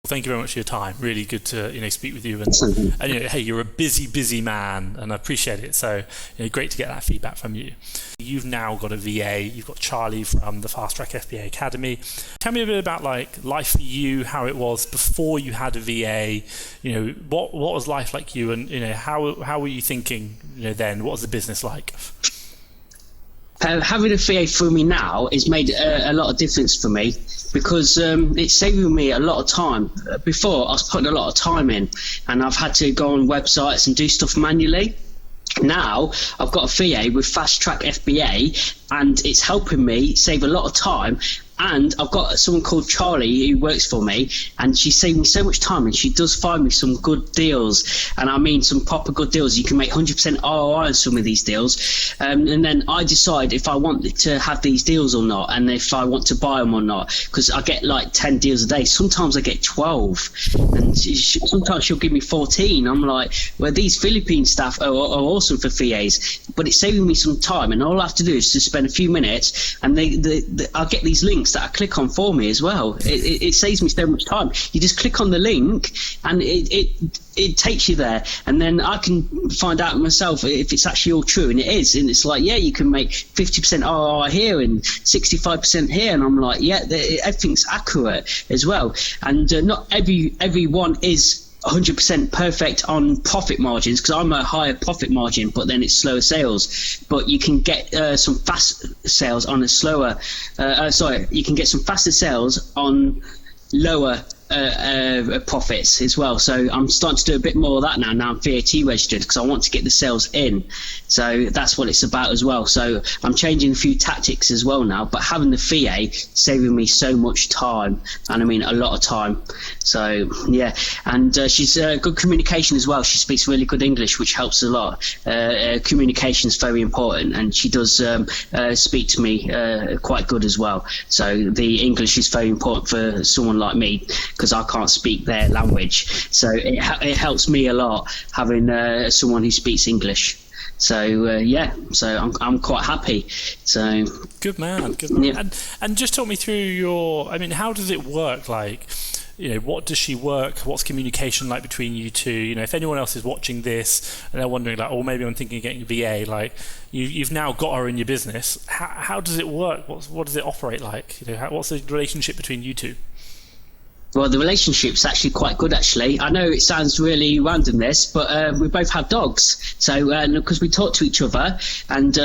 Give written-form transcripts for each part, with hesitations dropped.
thank you very much for your time. Really good to speak with you. And hey, you're a busy man, and I appreciate it. So great to get that feedback from you. You've now got a VA. You've got Charlie from the FastTrack FBA Academy. Tell me a bit about like life for you, how it was before you had a VA. What was life like you, and how were you thinking then? What was the business like? Having a VA through me now has made a lot of difference for me, because it's saving me a lot of time. Before, I was putting a lot of time in, and I've had to go on websites and do stuff manually. Now I've got a VA with FastTrack FBA, and it's helping me save a lot of time. And I've got someone called Charlie who works for me, and she saved me so much time, and she does find me some good deals. And I mean some proper good deals. You can make 100% ROI on some of these deals. And then I decide if I want to have these deals or not, and if I want to buy them or not, because I get like 10 deals a day. Sometimes I get 12, and sometimes she'll give me 14. I'm like, well, these Philippine staff are awesome for VAs, but it's saving me some time, and all I have to do is to spend a few minutes, and I'll get these links that I click on for me as well. It saves me so much time. You just click on the link, and it takes you there, and then I can find out myself if it's actually all true, and it is. And it's like, yeah, you can make 50% ROI here and 65% here, and I'm like, yeah, everything's accurate as well. And not everyone is 100% perfect on profit margins, because I'm a higher profit margin, but then it's slower sales. But you can get some fast sales on a slower you can get some faster sales on lower profits as well. So I'm starting to do a bit more of that now. Now I'm VAT registered, because I want to get the sales in. So that's what it's about as well. So I'm changing a few tactics as well now, but having the VA saving me so much time, and I mean a lot of time. So yeah, and she's good communication as well. She speaks really good English, which helps a lot. Communication is very important, and she does speak to me quite good as well. So the English is very important for someone like me, because I can't speak their language. So it helps me a lot having someone who speaks English. So so I'm quite happy. So good man. Yeah. And just talk me through how does it work? Like, what does she work? What's communication like between you two? If anyone else is watching this and they're wondering, like, oh, maybe I'm thinking of getting a VA, like you've now got her in your business. How does it work? What does it operate like? What's the relationship between you two? Well, the relationship's actually quite good, actually. I know it sounds really random, this, but we both have dogs. So, because we talk to each other, and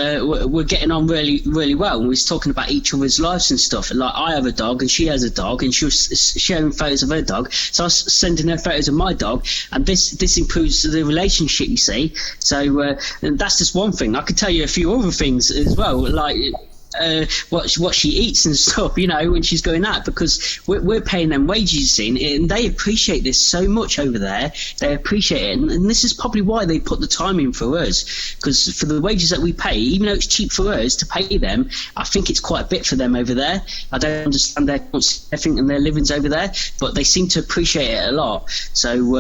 we're getting on really, really well. And we're talking about each other's lives and stuff. Like, I have a dog, and she has a dog, and she was sharing photos of her dog. So I was sending her photos of my dog, and this improves the relationship, you see. So that's just one thing. I could tell you a few other things as well, like what she eats and stuff, when she's going out, because we're paying them wages, you see, and they appreciate this so much over there. They appreciate it, and this is probably why they put the time in for us, because for the wages that we pay, even though it's cheap for us to pay them, I think it's quite a bit for them over there. I don't understand their think and their livings over there, but they seem to appreciate it a lot. So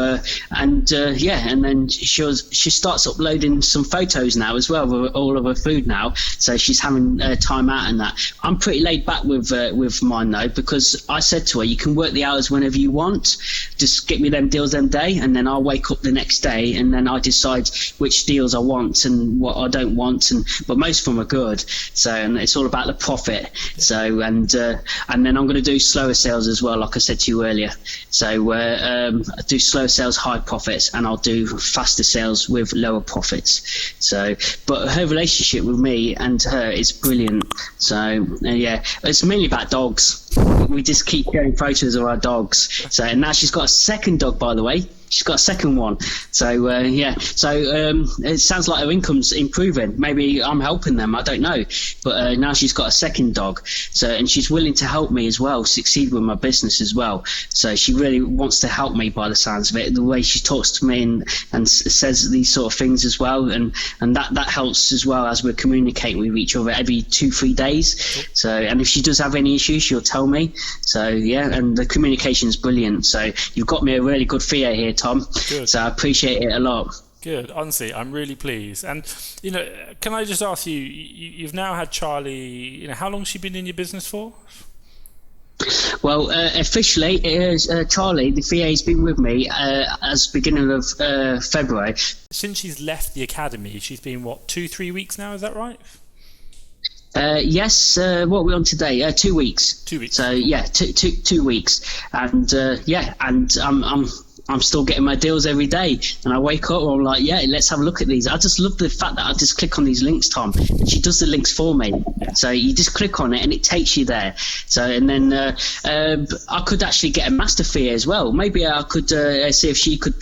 and then she starts uploading some photos now as well of all of her food now, so she's having time out and that. I'm pretty laid back with mine though, because I said to her, you can work the hours whenever you want, just get me them deals them day, and then I'll wake up the next day, and then I decide which deals I want and what I don't want, but most of them are good. So, and it's all about the profit. So and then I'm going to do slower sales as well, like I said to you earlier. So I do slower sales, high profits, and I'll do faster sales with lower profits. So, but her relationship with me and her is brilliant. So it's mainly about dogs. We just keep sharing photos of our dogs. So now she's got a second dog, by the way. She's got a second one. So it sounds like her income's improving. Maybe I'm helping them, I don't know. But now she's got a second dog. So, and she's willing to help me as well, succeed with my business as well. So she really wants to help me, by the sounds of it, the way she talks to me and says these sort of things as well, and that helps as well, as we're communicating with each other every 2-3 days. So, and if she does have any issues, she'll tell me. So and the communication is brilliant. So you've got me a really good VA here, Tom. Good. So I appreciate it a lot. Good. Honestly, I'm really pleased. And can I just ask you, you've now had Charlie, how long has she been in your business for? Well, officially, it is, Charlie, the VA, has been with me as beginning of February. Since she's left the academy, she's been, what, 2-3 weeks now, is that right? Yes, what are we on today? 2 weeks. 2 weeks. So yeah, 2 weeks, and and I'm still getting my deals every day, and I wake up and I'm like, yeah, let's have a look at these. I just love the fact that I just click on these links, Tom, and she does the links for me. So you just click on it and it takes you there. So, and then I could actually get a master VA as well. Maybe I could see if she could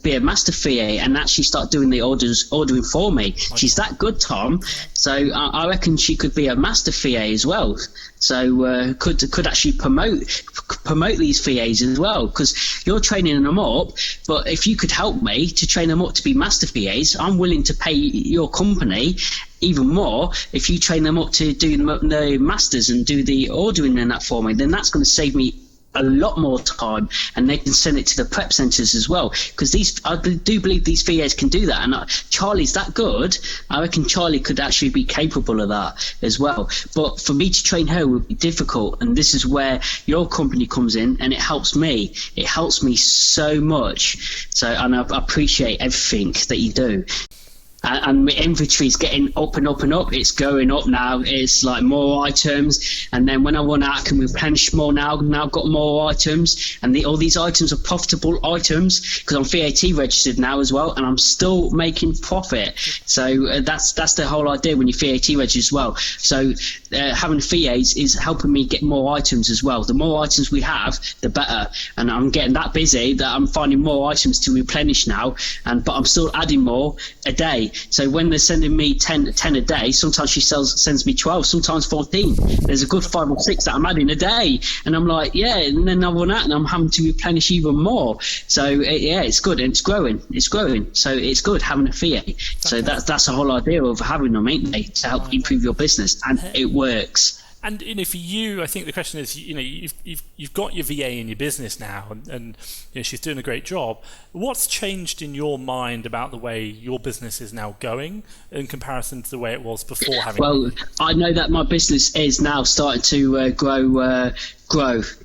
be a master VA and actually start doing the ordering for me. She's that good, Tom. So I reckon she could be a master VA as well. So could actually promote these VAs as well, because you're training them up. But if you could help me to train them up to be master VAs, I'm willing to pay your company even more if you train them up to do the masters and do the ordering and that for me. Then that's going to save me a lot more time, and they can send it to the prep centres as well, because I do believe these VAs can do that, and Charlie's that good. I reckon Charlie could actually be capable of that as well. But for me to train her would be difficult, and this is where your company comes in, and it helps me so much. So, and I appreciate everything that you do. And my inventory is getting up and up and up. It's going up now. It's like more items, and then when I run out, I can replenish more now. Now I've got more items, and all these items are profitable items because I'm VAT registered now as well, and I'm still making profit. So that's the whole idea when you're VAT registered as well. So having VAs is helping me get more items as well. The more items we have, the better. And I'm getting that busy that I'm finding more items to replenish now, but I'm still adding more a day. So when they're sending me 10 a day, sometimes she sends me 12, sometimes 14. There's a good 5 or 6 that I'm adding a day, and I'm like, yeah, and then I run out and I'm having to replenish even more. So yeah, it's good, and it's growing. So it's good having a VA. So that's the whole idea of having them, ain't they, to help improve your business, and it works. And for you, I think the question is, you've got your VA in your business now, and she's doing a great job. What's changed in your mind about the way your business is now going in comparison to the way it was before having? Well, I know that my business is now starting to grow.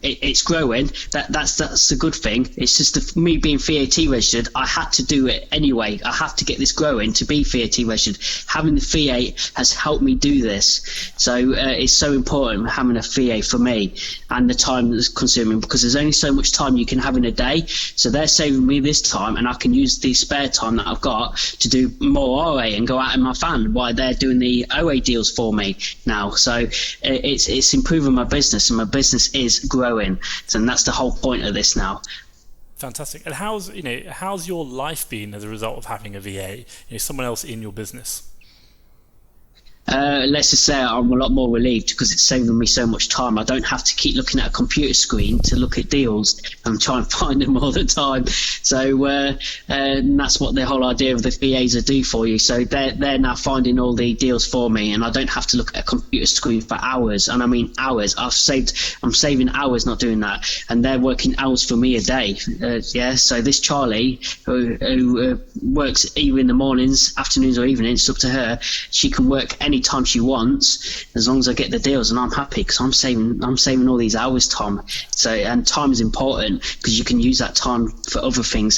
It's growing. That's a good thing. It's just me being VAT registered, I had to do it anyway. I have to get this growing to be VAT registered. Having the VA has helped me do this. So it's so important having a VA for me, and the time that's consuming, because there's only so much time you can have in a day. So they're saving me this time, and I can use the spare time that I've got to do more RA and go out in my van while they're doing the OA deals for me now. So it's improving my business, and my business is growing, and that's the whole point of this now. Fantastic. And how's your life been as a result of having a VA, someone else in your business? Let's just say I'm a lot more relieved, because it's saving me so much time. I don't have to keep looking at a computer screen to look at deals and try and find them all the time. So and that's what the whole idea of the VAs are do for you. So they're now finding all the deals for me, and I don't have to look at a computer screen for hours. And I mean hours. I'm saving hours not doing that, and they're working hours for me a day. So this Charlie, who works either in the mornings, afternoons, or evenings, it's up to her. She can work any time she wants, as long as I get the deals, and I'm happy because I'm saving all these hours, Tom. So, and time is important because you can use that time for other things.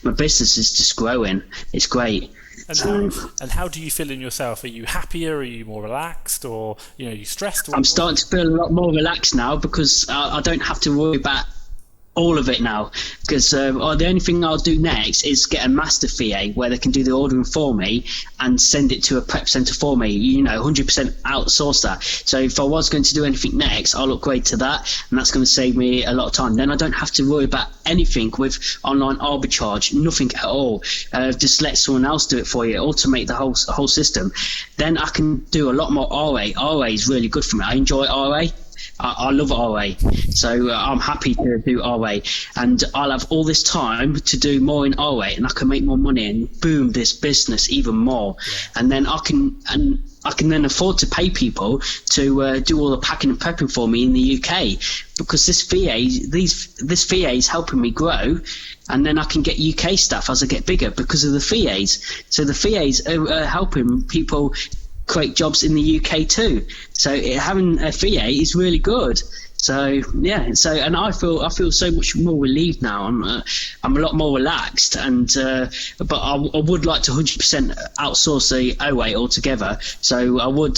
My business is just growing. It's great. And how do you feel in yourself? Are you happier? Are you more relaxed, or are you stressed? I'm starting to feel a lot more relaxed now, because I don't have to worry about all of it now, because the only thing I'll do next is get a master VA where they can do the ordering for me and send it to a prep centre for me, 100% outsource that. So if I was going to do anything next, I'll upgrade to that, and that's going to save me a lot of time. Then I don't have to worry about anything with online arbitrage, nothing at all. Just let someone else do it for you, automate the whole system. Then I can do a lot more RA. RA is really good for me. I enjoy RA. I love RA, so I'm happy to do RA, and I'll have all this time to do more in RA, and I can make more money and boom this business even more. And then I can then afford to pay people to do all the packing and prepping for me in the UK, because this VA is helping me grow, and then I can get UK staff as I get bigger because of the VAs. So the VAs are helping people create jobs in the UK too. So having a VA is really good. So yeah, and I feel so much more relieved now. I'm a lot more relaxed, and but I would like to 100% outsource the OA altogether. So I would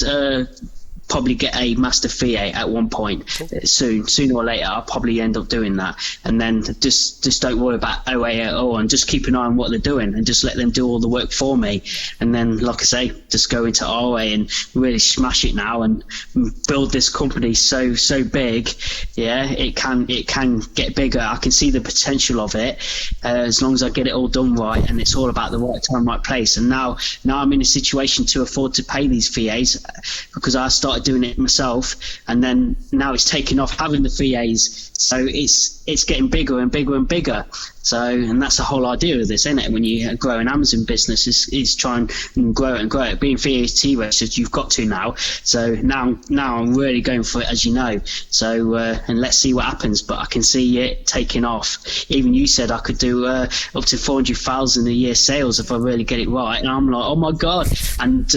probably get a master VA at one point. Sooner or later I'll probably end up doing that, and then just don't worry about OA at all, and just keep an eye on what they're doing and just let them do all the work for me. And then, like I say, just go into RA and really smash it now and build this company so big. Yeah, it can get bigger. I can see the potential of it, as long as I get it all done right, and it's all about the right time, right place. And now I'm in a situation to afford to pay these VAs, because I started doing it myself, and then now it's taking off having the VAs, so it's getting bigger and bigger and bigger. So, and that's the whole idea of this, isn't it? When you grow an Amazon business, is try and grow it and grow it. Being VAT registered, you've got to now. So now I'm really going for it, as you know. So and let's see what happens. But I can see it taking off. Even you said I could do up to 400,000 a year sales if I really get it right. And I'm like, oh my god! And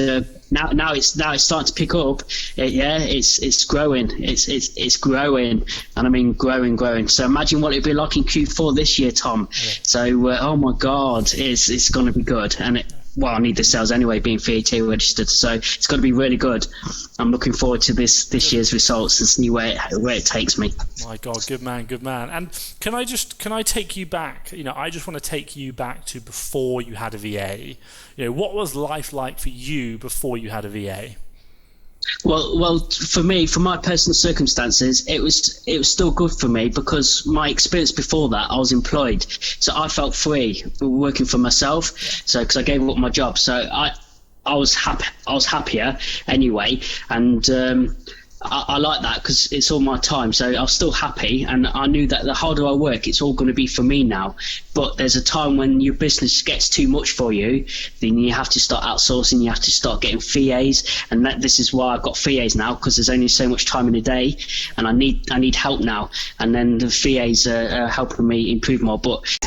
now it's starting to pick up. It's growing. It's growing, and I mean growing. So imagine what it'd be like in Q4 this year, Tom. Yeah. So oh my god, it's going to be good. And I need the sales anyway, being VAT registered, so it's got to be really good. I'm looking forward to this year's results and see where it takes me. My God, good man. And can I take you back? I just want to take you back to before you had a VA. What was life like for you before you had a VA? Well, for me, for my personal circumstances, it was still good for me, because my experience before that, I was employed, so I felt free working for myself. So because I gave up my job, so I was happier anyway, and I like that because it's all my time, so I was still happy, and I knew that the harder I work, it's all going to be for me now. But there's a time when your business gets too much for you, then you have to start outsourcing, you have to start getting VAs, and this is why I've got VAs now, because there's only so much time in a day, and I need help now. And then the VAs are helping me improve more,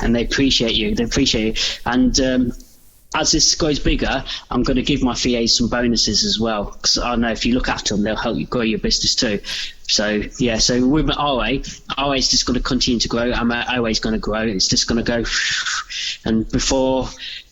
and they appreciate you, and as this goes bigger, I'm going to give my VAs some bonuses as well, because I know if you look after them, they'll help you grow your business too. So yeah, so with my RA is just going to continue to grow, and my OA is going to grow. It's just going to go. And before,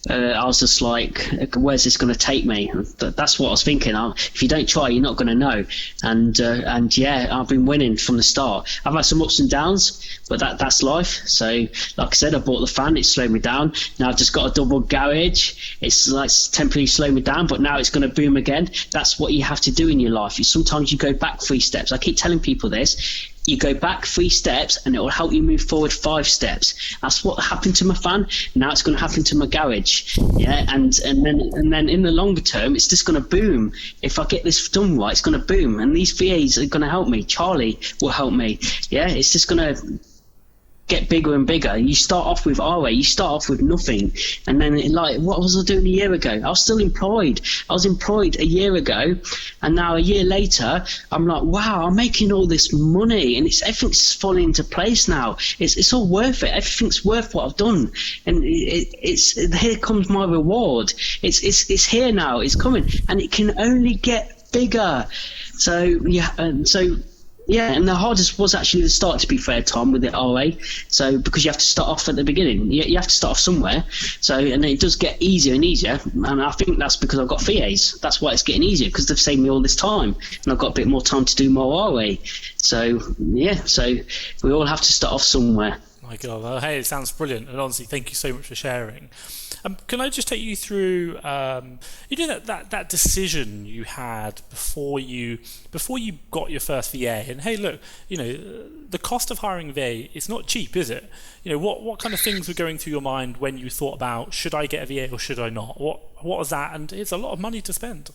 I was just like, where's this going to take me? That's what I was thinking. If you don't try, you're not going to know. And yeah, I've been winning from the start. I've had some ups and downs, but that's life. So like I said, I bought the fan, it slowed me down. Now I've just got a double garage. It's like temporarily slowed me down, but now it's going to boom again. That's what you have to do in your life. Sometimes you go back 3 steps. I keep telling people this. You go back 3 steps and it will help you move forward 5 steps. That's what happened to my fan. Now it's going to happen to my garage. Yeah, and then in the longer term, it's just going to boom. If I get this done right, it's going to boom. And these VAs are going to help me. Charlie will help me. Yeah, it's just going to get bigger and bigger. You start off with RA, you start off with nothing, and then like, what was I doing a year ago? I was still employed. I was employed a year ago, and now a year later, I'm like, wow, I'm making all this money, and everything's falling into place now. It's all worth it. Everything's worth what I've done, and here comes my reward. It's here now. It's coming, and it can only get bigger. So yeah, yeah, and the hardest was actually the start, to be fair, Tom, with the RA. So because you have to start off at the beginning, you have to start off somewhere. So, and it does get easier and easier, and I think that's because I've got VAs. That's why it's getting easier, because they've saved me all this time, and I've got a bit more time to do more RA. So yeah, so we all have to start off somewhere. My God, well, hey, it sounds brilliant, and honestly, thank you so much for sharing. Can I just take you through, that decision you had before you got your first VA? And hey, look, the cost of hiring a VA, it's not cheap, is it? What kind of things were going through your mind when you thought about, should I get a VA or should I not? What was that? And it's a lot of money to spend.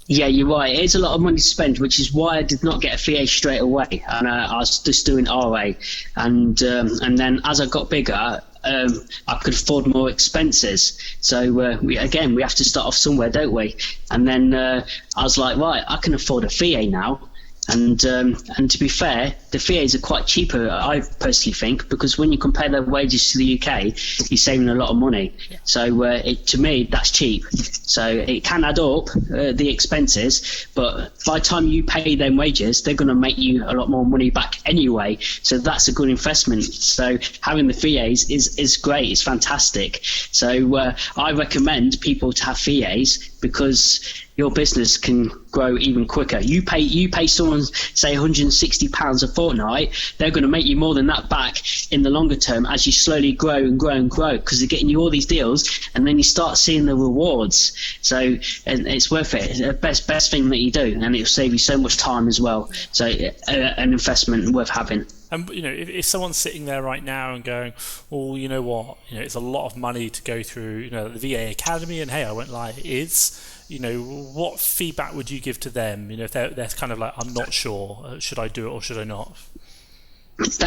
Yeah, you're right. It is a lot of money to spend, which is why I did not get a VA straight away, and I was just doing RA. And then as I got bigger, I could afford more expenses. So we have to start off somewhere, don't we? And then I was like, right, I can afford a VA now. And to be fair, the VAs are quite cheaper, I personally think, because when you compare their wages to the UK, you're saving a lot of money. So to me, that's cheap. So it can add up, the expenses, but by the time you pay them wages, they're going to make you a lot more money back anyway. So that's a good investment. So having the VAs is great. It's fantastic. So I recommend people to have VAs because your business can grow even quicker. You pay someone, say, £160 a fortnight, they're going to make you more than that back in the longer term as you slowly grow and grow and grow, because they're getting you all these deals, and then you start seeing the rewards. So, and it's worth it. It's the best thing that you do, and it'll save you so much time as well. So an investment worth having. And if someone's sitting there right now and going, "Well, you know what? It's a lot of money to go through, the VA Academy," and hey, I won't lie, it is. What feedback would you give to them? If they're kind of like, "I'm not sure, should I do it or should I not?"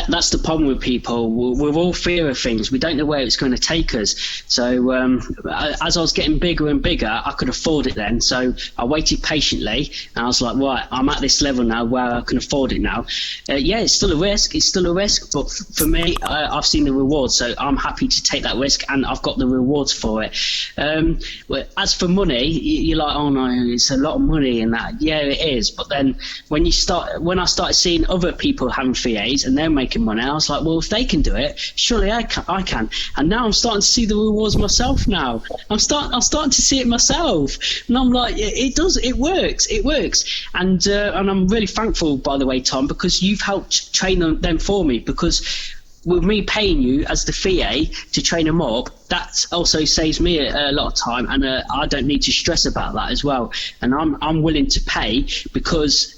That's the problem with people. We're all fear of things. We don't know where it's going to take us. So as I was getting bigger and bigger, I could afford it then. So I waited patiently, and I was like, right, I'm at this level now where I can afford it now. It's still a risk. It's still a risk. But for me, I've seen the rewards. So I'm happy to take that risk, and I've got the rewards for it. As for money, you're like, oh no, it's a lot of money and that. Yeah, it is. But then when I started seeing other people having VAs and they're making money, I was like, well, if they can do it, surely I can. And now I'm starting to see the rewards myself now. I'm starting to see it myself, and I'm like, it works. And I'm really thankful, by the way, Tom, because you've helped train them for me, because with me paying you as the VA to train them up, that also saves me a lot of time, and I don't need to stress about that as well. And I'm willing to pay because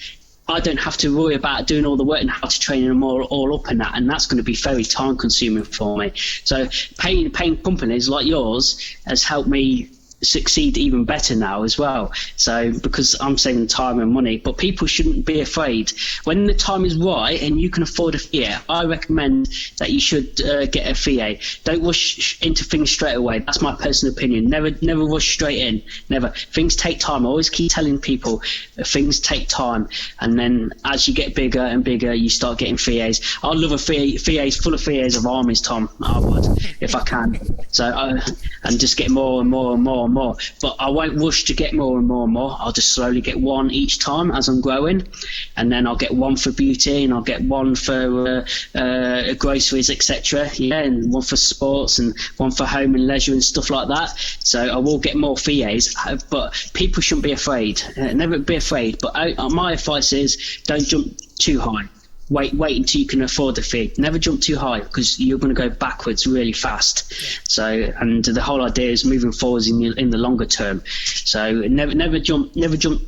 I don't have to worry about doing all the work and how to train them all up in that, and that's going to be very time consuming for me. So paying companies like yours has helped me succeed even better now as well. So because I'm saving time and money, but people shouldn't be afraid. When the time is right and you can afford a VA, I recommend that you should get a VA. Don't rush into things straight away. That's my personal opinion. Never rush straight in. Never. Things take time. I always keep telling people things take time, and then as you get bigger and bigger, you start getting VAs. I'd love a VAs full of VAs of armies, Tom. I would, if I can. So and just get more and more and more and more. But I won't rush to get more and more and more. I'll just slowly get one each time as I'm growing, and then I'll get one for beauty, and I'll get one for groceries, etc. And one for sports, and one for home and leisure and stuff like that. So I will get more VAs, but people shouldn't be afraid. Never be afraid. But my advice is, don't jump too high. Wait until you can afford the fee. Never jump too high, because you're going to go backwards really fast. Yeah. So, and the whole idea is moving forwards in the longer term. So never jump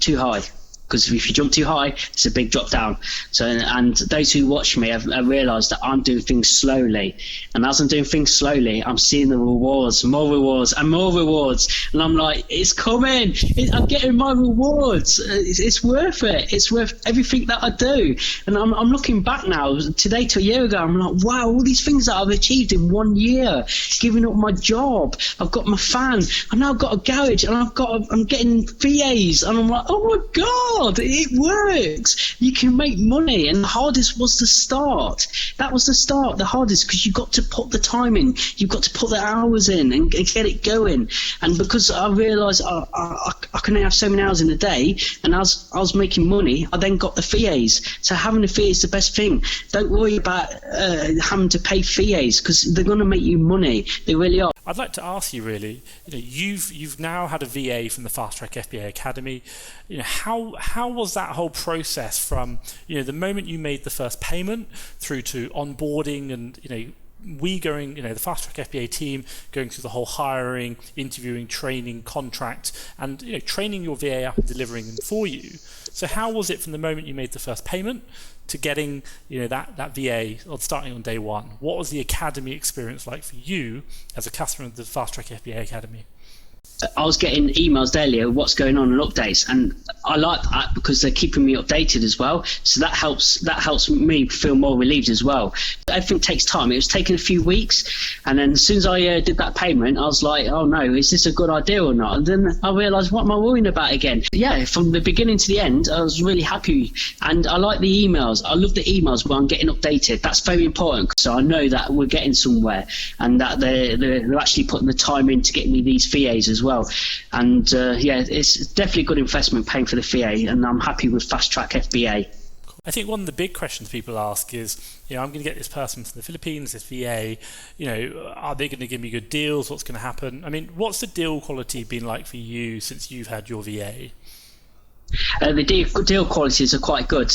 too high, because if you jump too high, it's a big drop down. So, and those who watch me have realised that I'm doing things slowly, and as I'm doing things slowly, I'm seeing the rewards, more rewards and more rewards, and I'm like, it's coming. I'm getting my rewards. It's worth it. It's worth everything that I do. And I'm looking back now, today to a year ago, I'm like, wow, all these things that I've achieved in 1 year. Giving up my job, I've got my fan, I've now got a garage, and I'm getting VAs, and I'm like, oh my god, it works. You can make money, and the hardest was the start. That was the start, the hardest, because you've got to put the time in, you've got to put the hours in and get it going. And because I realised I can have so many hours in a day, and as I was making money, I then got the VAs. So having a VA is the best thing. Don't worry about having to pay VAs, because they're going to make you money. They really are. I'd like to ask you, really, you've now had a VA from the FastTrack FBA Academy. How was that whole process from the moment you made the first payment through to onboarding, and we going, the FastTrack FBA team going through the whole hiring, interviewing, training, contract, and training your VA up and delivering them for you. So how was it from the moment you made the first payment to getting that VA or starting on day one? What was the academy experience like for you as a customer of the FastTrack FBA Academy? I was getting emails daily of what's going on and updates, and I like that because they're keeping me updated as well. So that helps me feel more relieved as well. Everything takes time. It was taking a few weeks, and then as soon as I did that payment, I was like, oh no, is this a good idea or not? And then I realised, what am I worrying about again? Yeah, from the beginning to the end, I was really happy, and I like the emails. I love the emails where I'm getting updated. That's very important, so I know that we're getting somewhere, and that they're actually putting the time in to get me these VAs as well. And yeah, it's definitely a good investment paying for the VA, and I'm happy with FastTrack FBA. I think one of the big questions people ask is, I'm going to get this person from the Philippines, this VA, are they going to give me good deals? What's going to happen? I mean, what's the deal quality been like for you since you've had your VA? The deal qualities are quite good.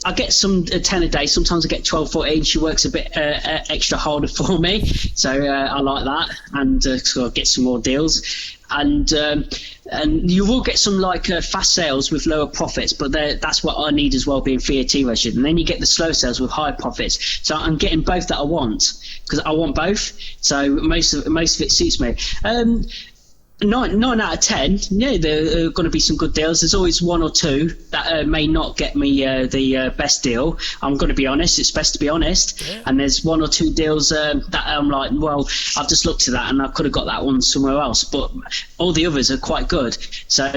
I get some 10 a day. Sometimes I get 12, 14. She works a bit extra harder for me, so I like that, and so I get some more deals. And you will get some fast sales with lower profits, but that's what I need as well, being VAT registered. And then you get the slow sales with high profits. So I'm getting both that I want, because I want both. So most of it suits me. 9 out of 10, yeah, there are going to be some good deals. There's always one or two that may not get me the best deal. I'm going to be honest. It's best to be honest. Yeah. And there's one or two deals that I'm like, well, I've just looked at that and I could have got that one somewhere else. But all the others are quite good. So,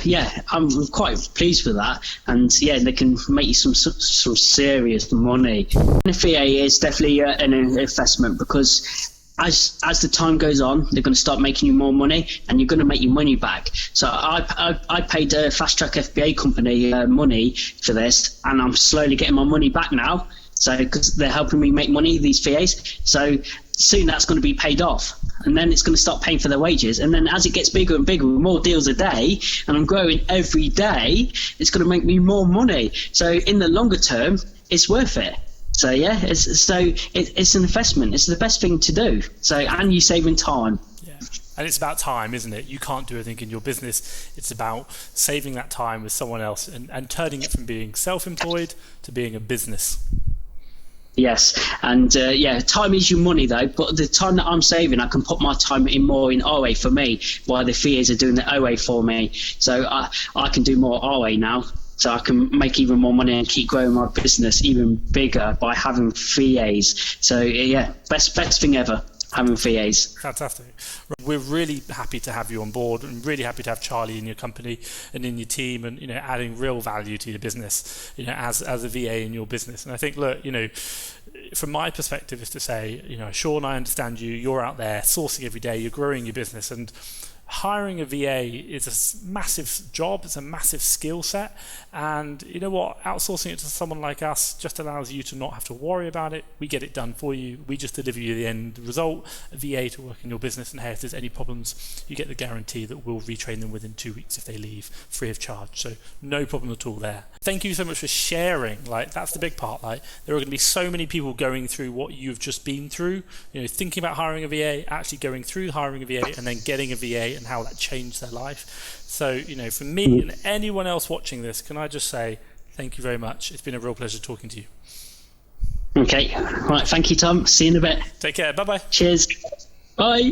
yeah, I'm quite pleased with that. And, yeah, they can make you some serious money. The VA is definitely an investment, because as the time goes on, they're going to start making you more money, and you're going to make your money back. So I paid a FastTrack FBA company money for this, and I'm slowly getting my money back now. So because they're helping me make money, these VAs. So soon that's going to be paid off, and then it's going to start paying for their wages. And then as it gets bigger and bigger, with more deals a day, and I'm growing every day, it's going to make me more money. So in the longer term, it's worth it. So yeah, it's an investment. It's the best thing to do. So, and you're saving time. Yeah, and it's about time, isn't it? You can't do everything in your business. It's about saving that time with someone else and turning it from being self-employed to being a business. Yes, and yeah, time is your money though. But the time that I'm saving, I can put my time in more in OA for me, while the VAs are doing the OA for me. So I can do more OA now. So I can make even more money and keep growing my business even bigger by having VAs. So yeah, best thing ever, having VAs. Fantastic. We're really happy to have you on board, and really happy to have Charlie in your company and in your team, and adding real value to your business, as a VA in your business. And I think, look, from my perspective is to say, Sean, I understand you. You're out there sourcing every day. You're growing your business, and hiring a VA is a massive job. It's a massive skill set, and you know what, outsourcing it to someone like us just allows you to not have to worry about it. We get it done for you. We just deliver you the end result, a VA to work in your business, and hey, if there's any problems, you get the guarantee that we'll retrain them within 2 weeks if they leave, free of charge. So no problem at all there. Thank you so much for sharing. That's the big part. There are going to be so many people going through what you've just been through, thinking about hiring a VA, actually going through hiring a VA, and then getting a VA, and how that changed their life. So, for me and anyone else watching this, can I just say thank you very much. It's been a real pleasure talking to you. Okay. Right. Thank you, Tom. See you in a bit. Take care. Bye-bye. Cheers. Bye.